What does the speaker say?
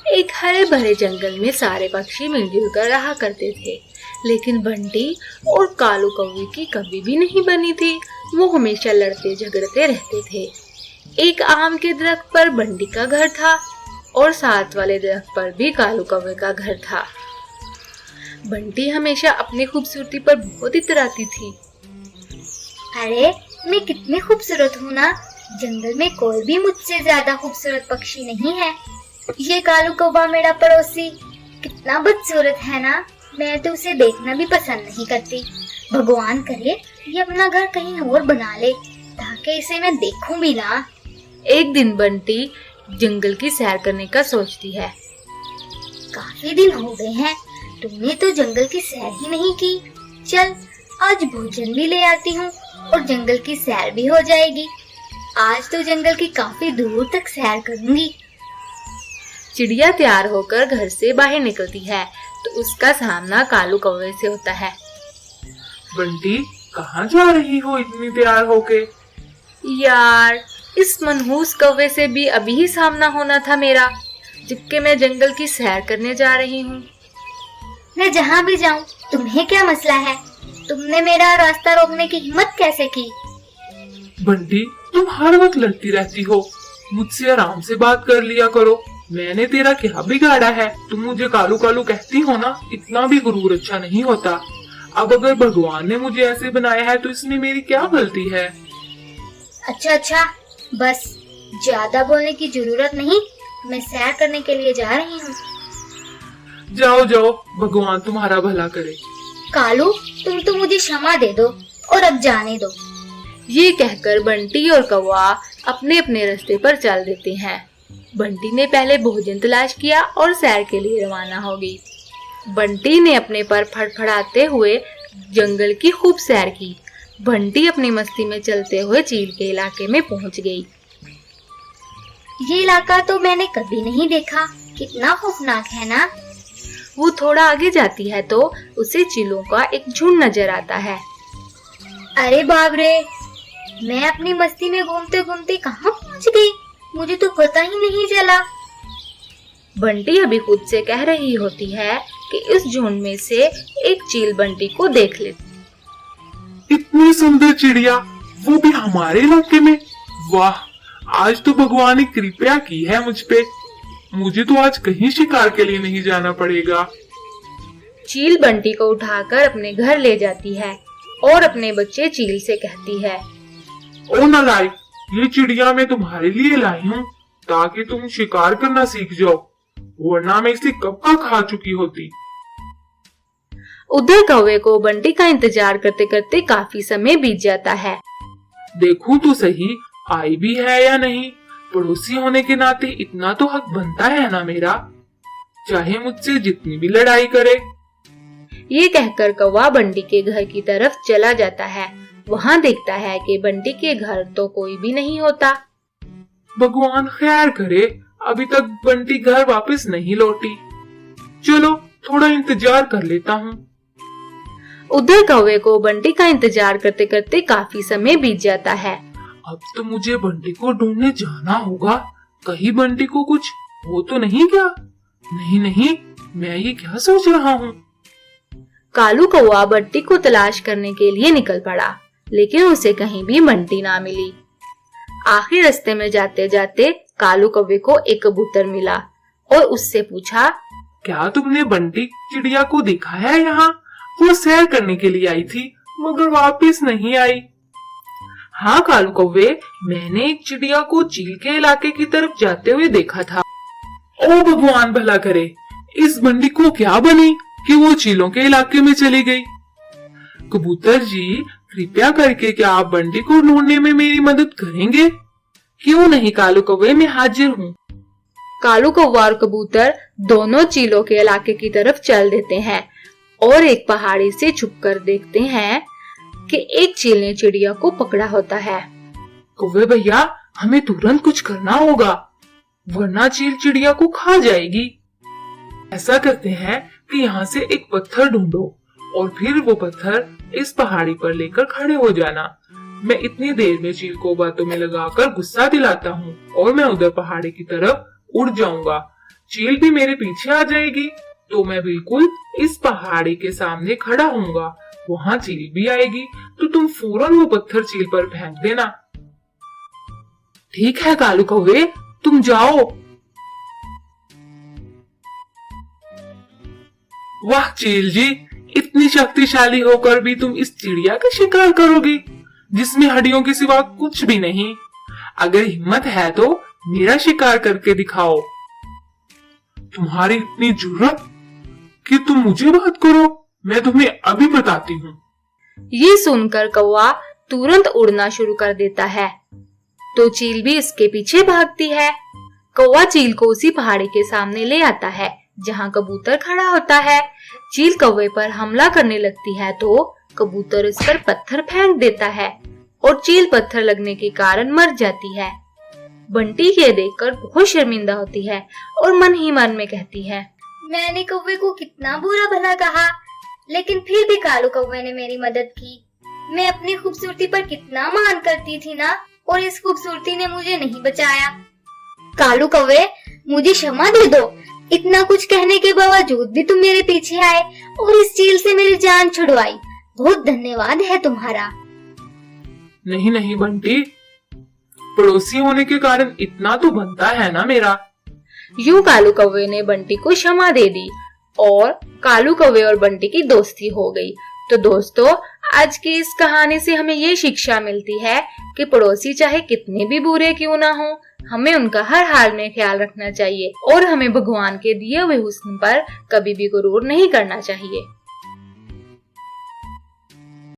एक हरे भरे जंगल में सारे पक्षी मिलजुल कर रहा करते थे, लेकिन बंटी और कालू कौवे की कभी भी नहीं बनी थी। वो हमेशा लड़ते झगड़ते रहते थे। एक आम के दरख्त पर बंटी का घर था और साथ वाले दरख्त पर भी कालू कौवे का घर था। बंटी हमेशा अपनी खूबसूरती पर बहुत इतराती थी। अरे मैं कितनी खूबसूरत हूँ ना, जंगल में कोई भी मुझसे ज्यादा खूबसूरत पक्षी नहीं है। ये कालू कौवा मेरा पड़ोसी कितना बदसूरत है ना, मैं तो उसे देखना भी पसंद नहीं करती। भगवान करे ये अपना घर कहीं और बना ले ताकि इसे मैं देखूं भी ना। एक दिन बंटी जंगल की सैर करने का सोचती है। काफी दिन हो गए हैं, तुमने तो जंगल की सैर ही नहीं की। चल आज भोजन भी ले आती हूँ और जंगल की सैर भी हो जाएगी। आज तो जंगल की काफी दूर तक सैर करूंगी। चिड़िया तैयार होकर घर से बाहर निकलती है तो उसका सामना कालू कौवे से होता है। बंटी कहाँ जा रही हो इतनी तैयार होके? यार, इस मनहूस कौवे से भी अभी ही सामना होना था मेरा, जबकि मैं जंगल की सैर करने जा रही हूँ। मैं जहाँ भी जाऊँ तुम्हें क्या मसला है? तुमने मेरा रास्ता रोकने की हिम्मत कैसे की? बंटी तुम हर वक्त लड़ती रहती हो, मुझसे आराम से बात कर लिया करो। मैंने तेरा क्या बिगाड़ा है? तुम मुझे कालू कालू कहती हो ना, इतना भी गुरूर अच्छा नहीं होता। अब अगर भगवान ने मुझे ऐसे बनाया है तो इसमें मेरी क्या गलती है? अच्छा, बस ज्यादा बोलने की जरूरत नहीं। मैं सैर करने के लिए जा रही हूँ। जाओ जाओ, भगवान तुम्हारा भला करे। कालू तुम तो मुझे क्षमा दे दो और अब जाने दो। ये कहकर बंटी और कौवा अपने अपने रास्ते पर चल देते हैं। बंटी ने पहले भोजन तलाश किया और सैर के लिए रवाना हो गई। बंटी ने अपने पर फड़फड़ाते हुए जंगल की खूब सैर की। बंटी अपनी मस्ती में चलते हुए चील के इलाके में पहुंच गई। ये इलाका तो मैंने कभी नहीं देखा, कितना खौफनाक है ना। वो थोड़ा आगे जाती है तो उसे चीलों का एक झुंड नजर आता है। अरे बाप रे, मैं अपनी मस्ती में घूमते घूमते कहाँ पहुँच गई, मुझे तो पता ही नहीं चला। बंटी अभी खुद से कह रही होती है कि इस झुंड में से एक चील बंटी को देख ले। इतनी सुंदर चिड़िया, वो भी हमारे इलाके में। वाह, आज तो भगवान ने कृपया की है मुझ पे। मुझे तो आज कहीं शिकार के लिए नहीं जाना पड़ेगा। चील बंटी को उठाकर अपने घर ले जाती है और अपने बच्चे चील से कहती है, ओ नालायक, ये चिड़िया मैं तुम्हारे लिए लाई हूँ ताकि तुम शिकार करना सीख जाओ, वरना मैं इसे कब का खा चुकी होती। उधर कौवे को बंटी का इंतजार करते करते काफी समय बीत जाता है। देखूं तो सही आई भी है या नहीं। पड़ोसी होने के नाते इतना तो हक बनता है ना मेरा, चाहे मुझसे जितनी भी लड़ाई करे। ये कहकर कौवा बंटी के घर की तरफ चला जाता है। वहाँ देखता है कि बंटी के घर तो कोई भी नहीं होता। भगवान खैर करे, अभी तक बंटी घर वापस नहीं लौटी। चलो थोड़ा इंतजार कर लेता हूँ। उधर कौवे को बंटी का इंतजार करते करते काफी समय बीत जाता है। अब तो मुझे बंटी को ढूंढने जाना होगा। कहीं बंटी को कुछ हो तो नहीं क्या? नहीं, मैं ये क्या सोच रहा हूँ। कालू कौवा बंटी को तलाश करने के लिए निकल पड़ा, लेकिन उसे कहीं भी बंटी ना मिली। आखिर रास्ते में जाते जाते कालू कौवे को एक कबूतर मिला और उससे पूछा, क्या तुमने बंटी चिड़िया को देखा है यहाँ? वो सैर करने के लिए आई थी मगर वापस नहीं आई। हाँ कालू कौवे, मैंने एक चिड़िया को चील के इलाके की तरफ जाते हुए देखा था। ओ भगवान भला करे, इस बंटी को क्या बनी कि वो चीलों के इलाके में चली गई। कबूतर जी, कृपया करके क्या आप बंटी को ढूंढने में मेरी मदद करेंगे? क्यों नहीं कालू कौवे, मैं हाजिर हूँ। कालू कौवा और कबूतर दोनों चीलों के इलाके की तरफ चल देते हैं और एक पहाड़ी से छुपकर देखते हैं कि एक चील ने चिड़िया को पकड़ा होता है। कौवे भैया, हमें तुरंत कुछ करना होगा वरना चील चिड़िया को खा जाएगी। ऐसा करते हैं कि यहाँ से एक पत्थर ढूंढो और फिर वो पत्थर इस पहाड़ी पर लेकर खड़े हो जाना। मैं इतनी देर में चील को बातों में लगाकर गुस्सा दिलाता हूँ और मैं उधर पहाड़ी की तरफ उड़ जाऊंगा। चील भी मेरे पीछे आ जाएगी तो मैं बिल्कुल इस पहाड़ी के सामने खड़ा होऊंगा। वहाँ चील भी आएगी तो तुम फौरन वो पत्थर चील पर फेंक देना। ठीक है कालू कौवे, तुम जाओ। वाह चील जी, इतनी शक्तिशाली होकर भी तुम इस चिड़िया का शिकार करोगी जिसमें हड्डियों के सिवा कुछ भी नहीं। अगर हिम्मत है तो मेरा शिकार करके दिखाओ। तुम्हारी इतनी जुर्रत कि तुम मुझे बात करो, मैं तुम्हें अभी बताती हूँ। ये सुनकर कौवा तुरंत उड़ना शुरू कर देता है तो चील भी इसके पीछे भागती है। कौवा चील को उसी पहाड़ी के सामने ले आता है जहाँ कबूतर खड़ा होता है। चील कौवे पर हमला करने लगती है तो कबूतर इस पर पत्थर फेंक देता है और चील पत्थर लगने के कारण मर जाती है। बंटी ये देखकर बहुत शर्मिंदा होती है और मन ही मन में कहती है, मैंने कौवे को कितना बुरा भला कहा, लेकिन फिर भी कालू कौवे ने मेरी मदद की। मैं अपनी खूबसूरती पर कितना मान करती थी ना, और इस खूबसूरती ने मुझे नहीं बचाया। कालू कौवे, मुझे क्षमा दे दो। इतना कुछ कहने के बावजूद भी तुम मेरे पीछे आए और इस चील से मेरी जान छुड़वाई। बहुत धन्यवाद है तुम्हारा। नहीं नहीं बंटी, पड़ोसी होने के कारण इतना तो बनता है ना मेरा। यूं कालू कौवे ने बंटी को क्षमा दे दी और कालू कौवे और बंटी की दोस्ती हो गई। तो दोस्तों, आज की इस कहानी से हमें ये शिक्षा मिलती है कि पड़ोसी चाहे कितने भी बुरे क्यों ना हो, हमें उनका हर हाल में ख्याल रखना चाहिए और हमें भगवान के दिए हुए हुस्न पर कभी भी गुरूर नहीं करना चाहिए।